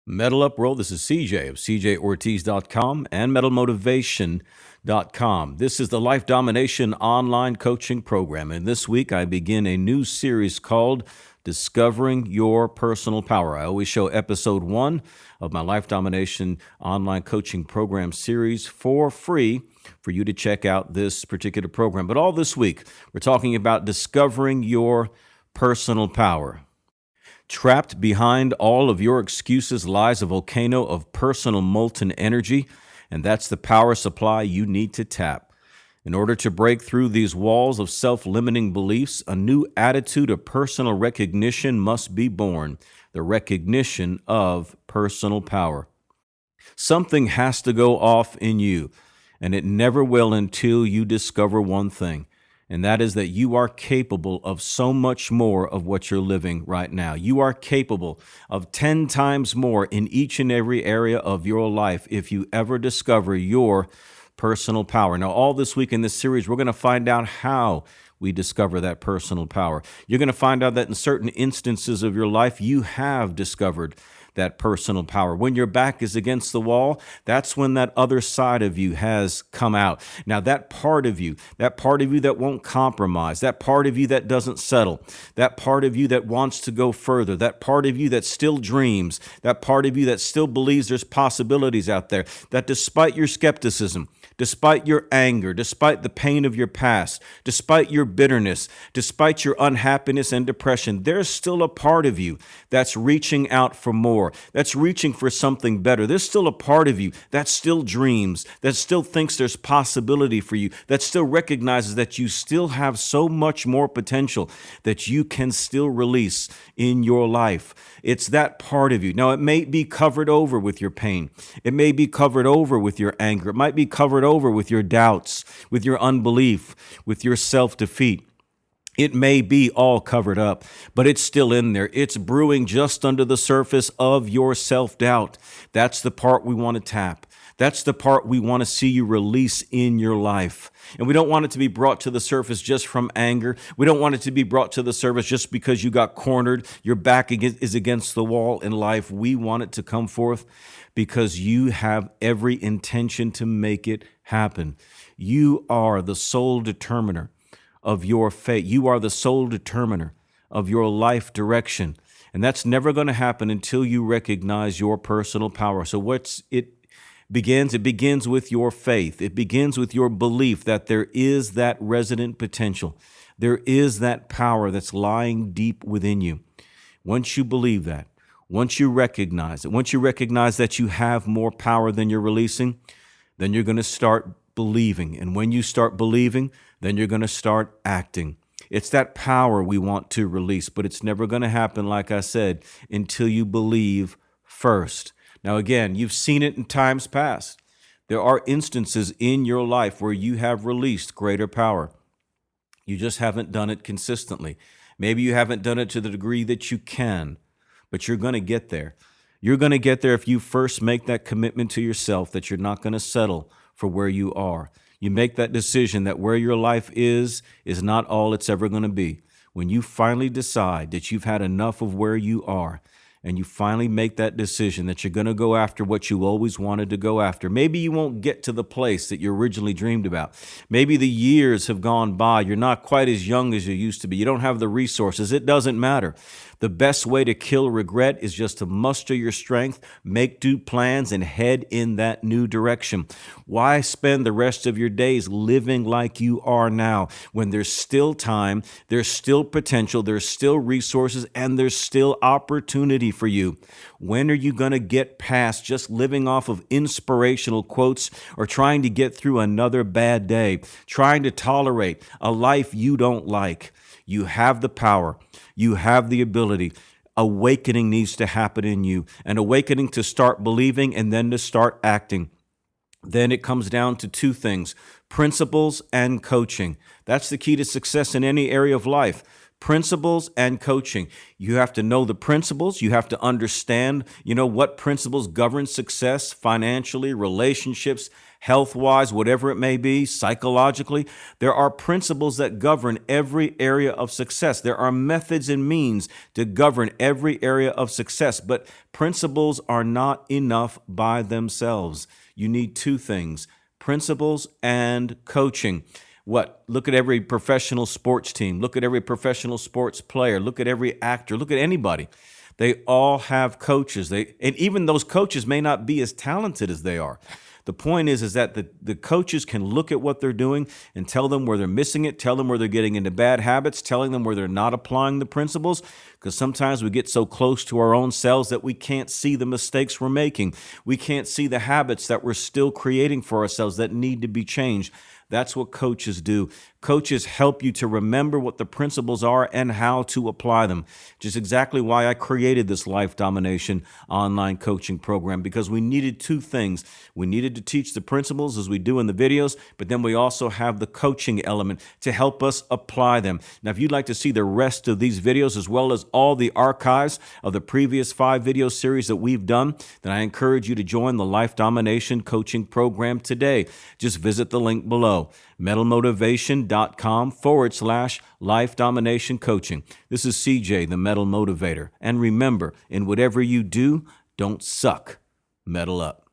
Metal Up Roll. This is CJ of cjortiz.com and metalmotivation.com. This is the Life Domination online coaching program. And this week I begin a new series called Discovering Your Personal Power. I always show episode 1 of my Life Domination online coaching program series for free for you to check out this particular program. But all this week, we're talking about discovering your personal power. Trapped behind all of your excuses lies a volcano of personal molten energy, and that's the power supply you need to tap. In order to break through these walls of self-limiting beliefs, a new attitude of personal recognition must be born, the recognition of personal power. Something has to go off in you, and it never will until you discover one thing. And that is that you are capable of so much more of what you're living right now. You are capable of 10 times more in each and every area of your life if you ever discover your personal power. Now, all this week in this series, we're going to find out how we discover that personal power. You're going to find out that in certain instances of your life, you have discovered that personal power. When your back is against the wall, that's when that other side of you has come out. Now, that part of you that won't compromise, that part of you that doesn't settle, that part of you that wants to go further, that part of you that still dreams, that part of you that still believes there's possibilities out there, that despite your skepticism, despite your anger, despite the pain of your past, despite your bitterness, despite your unhappiness and depression, there's still a part of you that's reaching out for more, that's reaching for something better. There's still a part of you that still dreams, that still thinks there's possibility for you, that still recognizes that you still have so much more potential that you can still release in your life. It's that part of you. Now, it may be covered over with your pain. It may be covered over with your anger. It might be covered over with your doubts, with your unbelief, with your self-defeat. It may be all covered up, but it's still in there. It's brewing just under the surface of your self-doubt. That's the part we want to tap. That's the part we want to see you release in your life. And we don't want it to be brought to the surface just from anger. We don't want it to be brought to the surface just because you got cornered, your back is against the wall in life. We want it to come forth because you have every intention to make it happen. You are the sole determiner of your fate. You are the sole determiner of your life direction. And that's never going to happen until you recognize your personal power. So it begins with your faith. It begins with your belief that there is that resident potential. There is that power that's lying deep within you. Once you believe that, once you recognize it, once you recognize that you have more power than you're releasing, then you're going to start believing. And when you start believing, then you're going to start acting. It's that power we want to release, but it's never going to happen, like I said, until you believe first. Now, again, you've seen it in times past. There are instances in your life where you have released greater power. You just haven't done it consistently. Maybe you haven't done it to the degree that you can, but you're going to get there. You're going to get there if you first make that commitment to yourself that you're not going to settle for where you are. You make that decision that where your life is not all it's ever going to be. When you finally decide that you've had enough of where you are, and you finally make that decision that you're going to go after what you always wanted to go after. Maybe you won't get to the place that you originally dreamed about. Maybe the years have gone by. You're not quite as young as you used to be. You don't have the resources. It doesn't matter. The best way to kill regret is just to muster your strength, make new plans, and head in that new direction. Why spend the rest of your days living like you are now when there's still time, there's still potential, there's still resources, and there's still opportunity for you? When are you going to get past just living off of inspirational quotes or trying to get through another bad day, trying to tolerate a life you don't like? You have the power. You have the ability. Awakening needs to happen in you, an awakening to start believing and then to start acting. Then it comes down to two things: principles and coaching. That's the key to success in any area of life. Principles and coaching. You have to know the principles. You have to understand, what principles govern success financially, relationships, health-wise, whatever it may be, psychologically. There are principles that govern every area of success. There are methods and means to govern every area of success, but principles are not enough by themselves. You need two things: principles and coaching. Look at every professional sports team. Look at every professional sports player. Look at every actor. Look at anybody. They all have coaches. And even those coaches may not be as talented as they are. The point is that the coaches can look at what they're doing and tell them where they're missing it, tell them where they're getting into bad habits, telling them where they're not applying the principles, because sometimes we get so close to our own selves that we can't see the mistakes we're making. We can't see the habits that we're still creating for ourselves that need to be changed. That's what coaches do. Coaches help you to remember what the principles are and how to apply them. Just exactly why I created this Life Domination online coaching program, because we needed two things. We needed to teach the principles as we do in the videos, but then we also have the coaching element to help us apply them. Now, if you'd like to see the rest of these videos as well as all the archives of the previous 5 video series that we've done, then I encourage you to join the Life Domination coaching program today. Just visit the link below, metalmotivation.com/Life Domination Coaching. This is CJ, the Metal Motivator. And remember, in whatever you do, don't suck. Metal up.